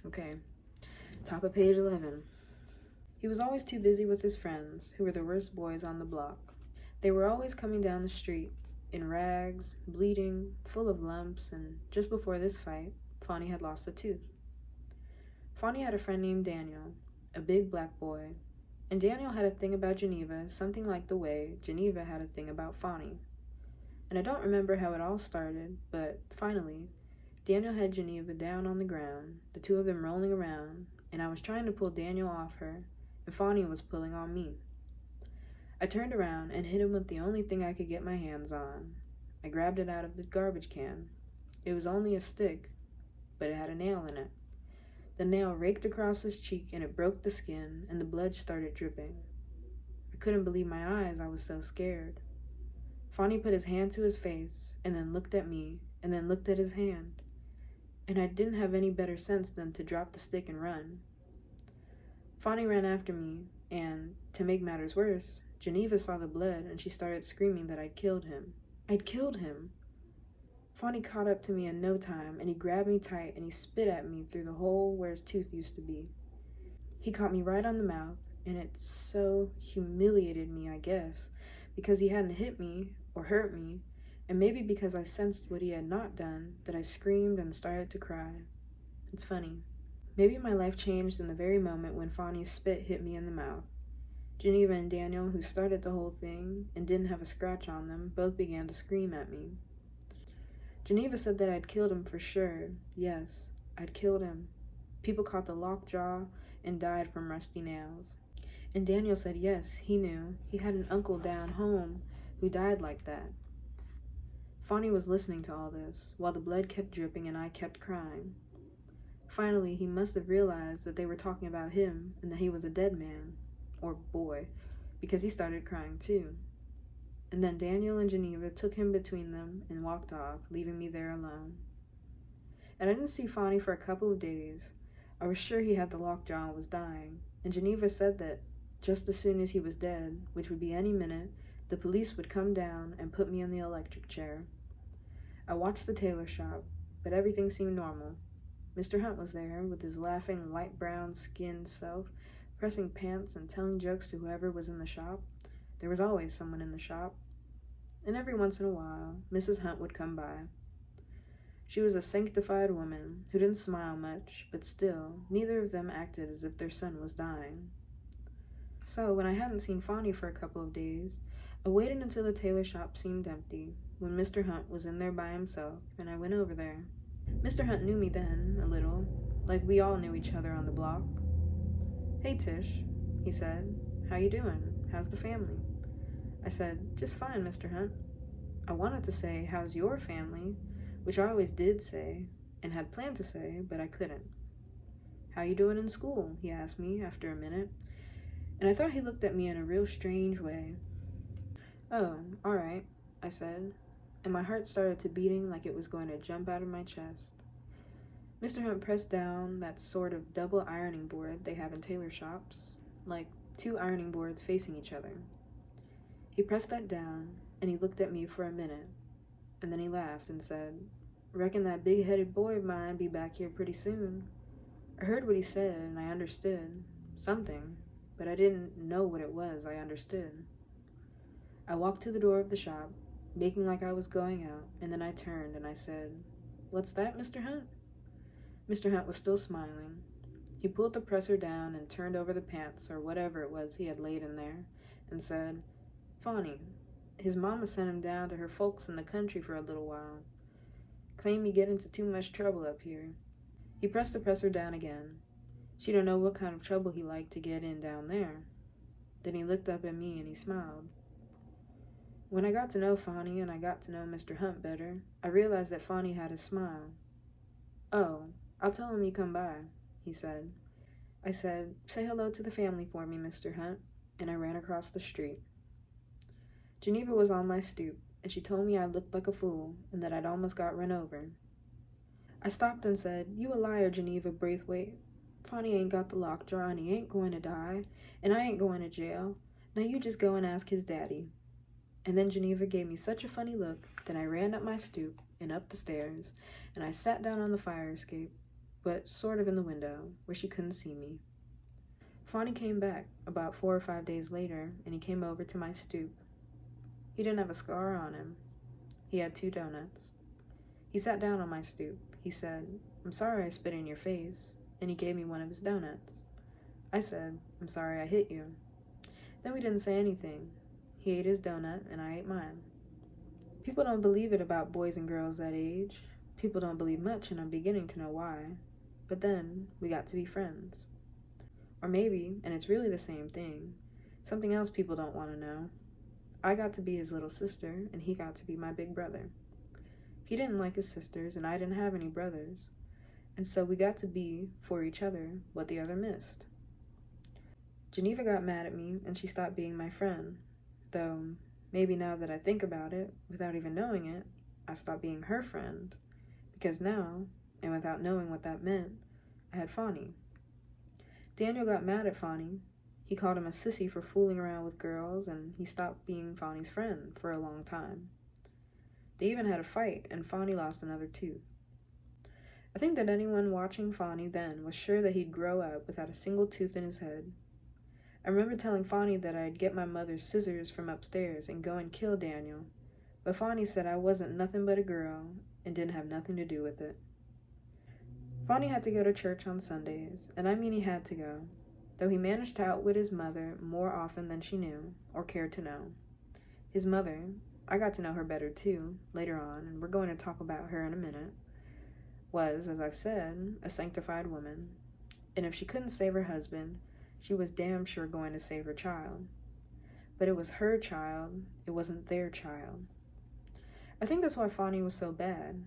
Okay, top of page 11. He was always too busy with his friends, who were the worst boys on the block. They were always coming down the street, in rags, bleeding, full of lumps, and just before this fight, Fawny had lost a tooth. Fawny had a friend named Daniel, a big black boy, and Daniel had a thing about Geneva, something like the way Geneva had a thing about Fawny. And I don't remember how it all started, but finally, Daniel had Geneva down on the ground, the two of them rolling around, and I was trying to pull Daniel off her, and Fawny was pulling on me. I turned around and hit him with the only thing I could get my hands on. I grabbed it out of the garbage can. It was only a stick, but it had a nail in it. The nail raked across his cheek and it broke the skin, and the blood started dripping. I couldn't believe my eyes, I was so scared. Fawny put his hand to his face, and then looked at me, and then looked at his hand. And I didn't have any better sense than to drop the stick and run. Fawny ran after me, and, to make matters worse, Geneva saw the blood and she started screaming that I'd killed him. I'd killed him! Fawny caught up to me in no time, and he grabbed me tight and he spit at me through the hole where his tooth used to be. He caught me right on the mouth, and it so humiliated me, I guess, because he hadn't hit me or hurt me, and maybe because I sensed what he had not done, that I screamed and started to cry. It's funny. Maybe my life changed in the very moment when Fawny's spit hit me in the mouth. Geneva and Daniel, who started the whole thing and didn't have a scratch on them, both began to scream at me. Geneva said that I'd killed him for sure. Yes, I'd killed him. People caught the lockjaw and died from rusty nails. And Daniel said yes, he knew. He had an uncle down home who died like that. Fawny was listening to all this, while the blood kept dripping and I kept crying. Finally, he must have realized that they were talking about him and that he was a dead man, or boy, because he started crying too. And then Daniel and Geneva took him between them and walked off, leaving me there alone. And I didn't see Fawny for a couple of days. I was sure he had the lockjaw and was dying, and Geneva said that just as soon as he was dead, which would be any minute, the police would come down and put me in the electric chair. I watched the tailor shop, but everything seemed normal. Mr. Hunt was there, with his laughing, light brown skinned self, pressing pants and telling jokes to whoever was in the shop. There was always someone in the shop. And every once in a while, Mrs. Hunt would come by. She was a sanctified woman who didn't smile much, but still, neither of them acted as if their son was dying. So, when I hadn't seen Fawny for a couple of days, I waited until the tailor shop seemed empty, when Mr. Hunt was in there by himself, and I went over there. Mr. Hunt knew me then, a little, like we all knew each other on the block. "Hey, Tish," he said. "How you doing? How's the family?" I said, "Just fine, Mr. Hunt." I wanted to say, "How's your family?" which I always did say, and had planned to say, but I couldn't. "How you doing in school?" he asked me after a minute, and I thought he looked at me in a real strange way. "Oh, all right," I said, and my heart started to beating like it was going to jump out of my chest. Mr. Hunt pressed down that sort of double ironing board they have in tailor shops, like two ironing boards facing each other. He pressed that down, and he looked at me for a minute, and then he laughed and said, "Reckon that big-headed boy of mine be back here pretty soon." I heard what he said, and I understood. Something, but I didn't know what it was I understood. I walked to the door of the shop, making like I was going out, and then I turned and I said, "What's that, Mr. Hunt?" Mr. Hunt was still smiling. He pulled the presser down and turned over the pants, or whatever it was he had laid in there, and said, "Fawny, his mama sent him down to her folks in the country for a little while. Claimed he get into too much trouble up here." He pressed the presser down again. She don't know what kind of trouble he liked to get in down there. Then he looked up at me and he smiled. When I got to know Fawny and I got to know Mr. Hunt better, I realized that Fawny had a smile. "Oh, I'll tell him you come by," he said. I said, "Say hello to the family for me, Mr. Hunt," and I ran across the street. Geneva was on my stoop, and she told me I looked like a fool and that I'd almost got run over. I stopped and said, "You a liar, Geneva Braithwaite. Fawny ain't got the lockjaw and he ain't going to die, and I ain't going to jail. Now you just go and ask his daddy." And then Geneva gave me such a funny look that I ran up my stoop and up the stairs, and I sat down on the fire escape. but sort of in the window, where she couldn't see me. Fawny came back about 4 or 5 days later, and he came over to my stoop. He didn't have a scar on him. He had 2 donuts. He sat down on my stoop. He said, "I'm sorry I spit in your face," and he gave me one of his donuts. I said, "I'm sorry I hit you." Then we didn't say anything. He ate his donut, and I ate mine. People don't believe it about boys and girls that age. People don't believe much, and I'm beginning to know why. But then, we got to be friends. Or maybe, and it's really the same thing, something else people don't want to know. I got to be his little sister, and he got to be my big brother. He didn't like his sisters, and I didn't have any brothers. And so we got to be, for each other, what the other missed. Geneva got mad at me, and she stopped being my friend. Though, maybe now that I think about it, without even knowing it, I stopped being her friend. Because now, and without knowing what that meant, I had Fawny. Daniel got mad at Fawny. He called him a sissy for fooling around with girls, and he stopped being Fawny's friend for a long time. They even had a fight, and Fawny lost another tooth. I think that anyone watching Fawny then was sure that he'd grow up without a single tooth in his head. I remember telling Fawny that I'd get my mother's scissors from upstairs and go and kill Daniel, but Fawny said I wasn't nothing but a girl and didn't have nothing to do with it. Fawny had to go to church on Sundays, and I mean he had to go, though he managed to outwit his mother more often than she knew, or cared to know. His mother, I got to know her better too, later on, and we're going to talk about her in a minute, was, as I've said, a sanctified woman, and if she couldn't save her husband, she was damn sure going to save her child. But it was her child, it wasn't their child. I think that's why Fawny was so bad.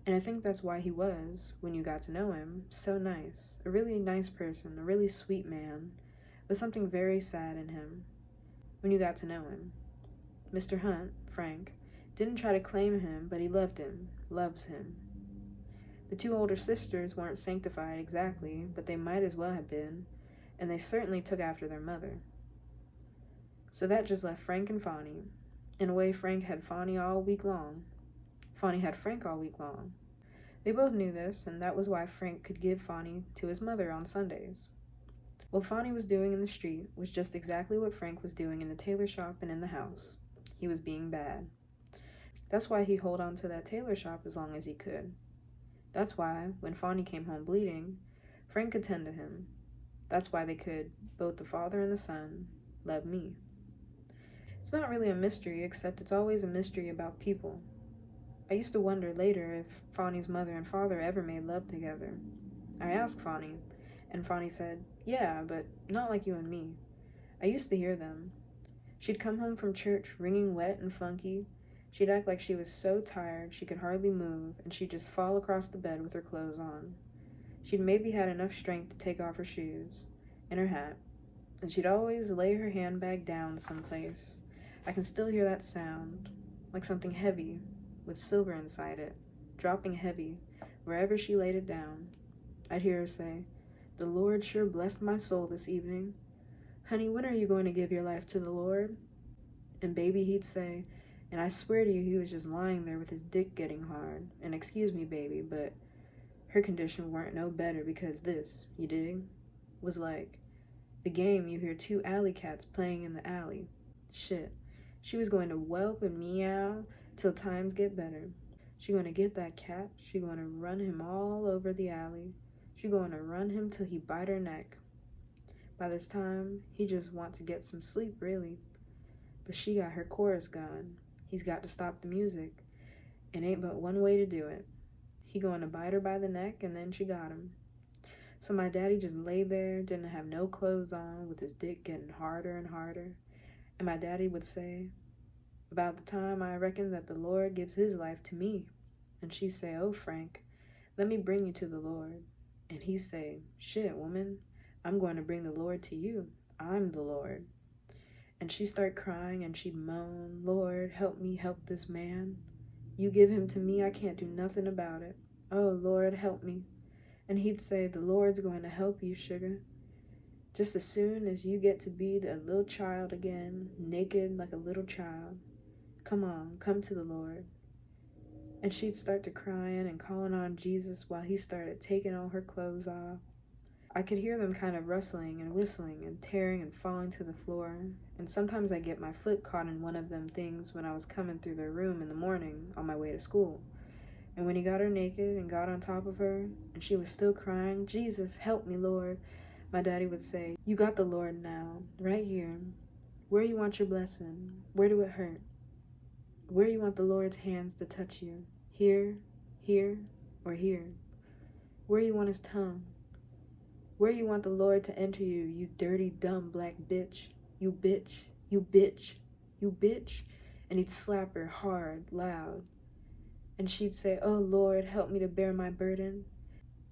And I think that's why he was, when you got to know him, so nice. A really nice person, a really sweet man, with something very sad in him, when you got to know him. Mr. Hunt, Frank, didn't try to claim him, but he loved him, loves him. The 2 older sisters weren't sanctified exactly, but they might as well have been, and they certainly took after their mother. So that just left Frank and Fawny. In a way, Frank had Fawny all week long. Fawny had Frank all week long. They both knew this, and that was why Frank could give Fawny to his mother on Sundays. What Fawny was doing in the street was just exactly what Frank was doing in the tailor shop and in the house. He was being bad. That's why he held on to that tailor shop as long as he could. That's why, when Fawny came home bleeding, Frank could tend to him. That's why they could, both the father and the son, love me. It's not really a mystery, except it's always a mystery about people. I used to wonder later if Fawny's mother and father ever made love together. I asked Fawny, and Fawny said, "Yeah, but not like you and me." I used to hear them. She'd come home from church wringing wet and funky. She'd act like she was so tired she could hardly move, and she'd just fall across the bed with her clothes on. She'd maybe had enough strength to take off her shoes and her hat, and she'd always lay her handbag down someplace. I can still hear that sound, like something heavy with silver inside it, dropping heavy wherever she laid it down. I'd hear her say, "The Lord sure blessed my soul this evening. Honey, when are you going to give your life to the Lord?" And baby, he'd say, and I swear to you, he was just lying there with his dick getting hard. And excuse me, baby, but her condition weren't no better because this, you dig, was like the game you hear 2 alley cats playing in the alley. Shit. She was going to whelp and meow till times get better. She gonna get that cat. She gonna run him all over the alley. She gonna run him till he bite her neck. By this time, he just want to get some sleep, really. But she got her chorus going. He's got to stop the music. And ain't but one way to do it. He going to bite her by the neck, and then she got him. So my daddy just lay there, didn't have no clothes on, with his dick getting harder and harder. And my daddy would say, "About the time I reckon that the Lord gives his life to me." And she'd say, "Oh, Frank, let me bring you to the Lord." And he'd say, "Shit, woman, I'm going to bring the Lord to you. I'm the Lord." And she'd start crying and she'd moan, "Lord, help me help this man. You give him to me, I can't do nothing about it. Oh, Lord, help me." And he'd say, "The Lord's going to help you, sugar. Just as soon as you get to be a little child again, naked like a little child. Come on, come to the Lord." And she'd start to crying and calling on Jesus while he started taking all her clothes off. I could hear them kind of rustling and whistling and tearing and falling to the floor, and sometimes I'd get my foot caught in one of them things when I was coming through their room in the morning on my way to school. And when he got her naked and got on top of her, and she was still crying, "Jesus, help me, Lord," my daddy would say, "You got the Lord now, right here. Where you want your blessing? Where do it hurt? Where you want the Lord's hands to touch you? Here, here, or here? Where you want his tongue? Where you want the Lord to enter you, you dirty, dumb black bitch? You bitch, you bitch, you bitch." And he'd slap her hard, loud. And she'd say, "Oh Lord, help me to bear my burden."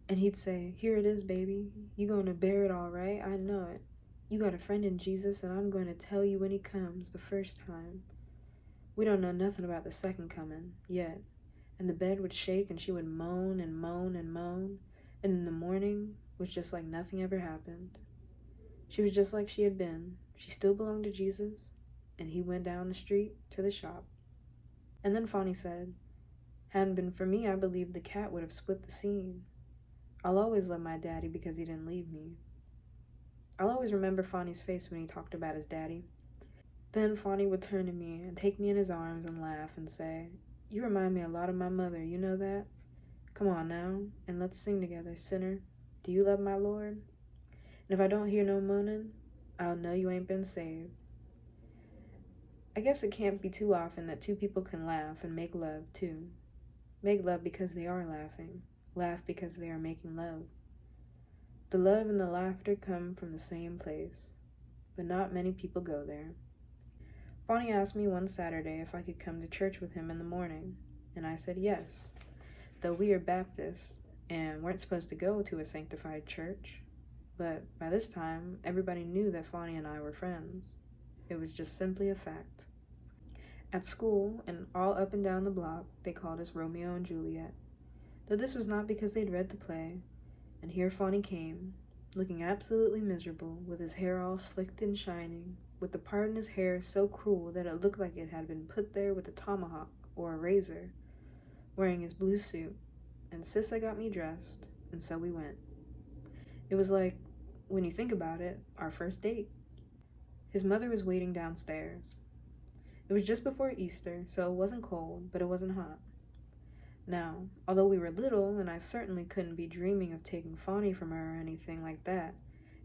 And he'd say, "Here it is, baby. You gonna bear it all right? I know it. You got a friend in Jesus, and I'm going to tell you when he comes the first time. We don't know nothing about the second coming yet." And the bed would shake, and she would moan and moan and moan. And in the morning was just like nothing ever happened. She was just like she had been. She still belonged to Jesus, and he went down the street to the shop. And then Fawny said, "Hadn't been for me, I believe the cat would have split the scene. I'll always love my daddy because he didn't leave me." I'll always remember Fawny's face when he talked about his daddy. Then Fawny would turn to me and take me in his arms and laugh and say, "You remind me a lot of my mother, you know that? Come on now, and let's sing together, sinner. Do you love my Lord? And if I don't hear no moaning, I'll know you ain't been saved." I guess it can't be too often that two people can laugh and make love, too. Make love because they are laughing. Laugh because they are making love. The love and the laughter come from the same place, but not many people go there. Bonnie asked me one Saturday if I could come to church with him in the morning, and I said yes, though we are Baptists and weren't supposed to go to a sanctified church. But by this time, everybody knew that Fawny and I were friends. It was just simply a fact. At school, and all up and down the block, they called us Romeo and Juliet, though this was not because they'd read the play. And here Fawny came, looking absolutely miserable, with his hair all slicked and shining, with the part in his hair so cruel that it looked like it had been put there with a tomahawk or a razor, wearing his blue suit, and Sissa got me dressed, and so we went. It was like, when you think about it, our first date. His mother was waiting downstairs. It was just before Easter, so it wasn't cold, but it wasn't hot. Now, although we were little, and I certainly couldn't be dreaming of taking Fawny from her or anything like that,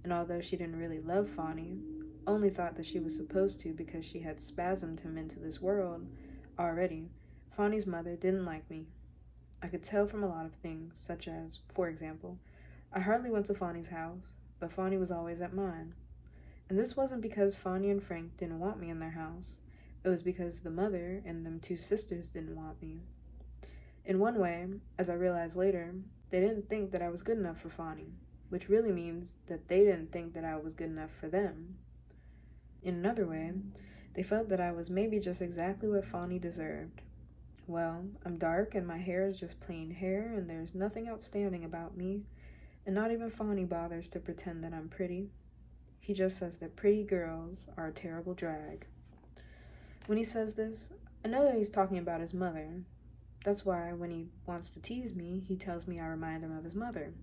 and although she didn't really love Fawny, only thought that she was supposed to because she had spasmed him into this world already, Fawny's mother didn't like me. I could tell from a lot of things, such as, for example, I hardly went to Fawny's house, but Fawny was always at mine. And this wasn't because Fawny and Frank didn't want me in their house. It was because the mother and them two sisters didn't want me. In one way, as I realized later, they didn't think that I was good enough for Fawny, which really means that they didn't think that I was good enough for them. In another way, they felt that I was maybe just exactly what Fawny deserved. Well, I'm dark and my hair is just plain hair and there's nothing outstanding about me, and not even Fawny bothers to pretend that I'm pretty. He just says that pretty girls are a terrible drag. When he says this, I know that he's talking about his mother. That's why when he wants to tease me, he tells me I remind him of his mother.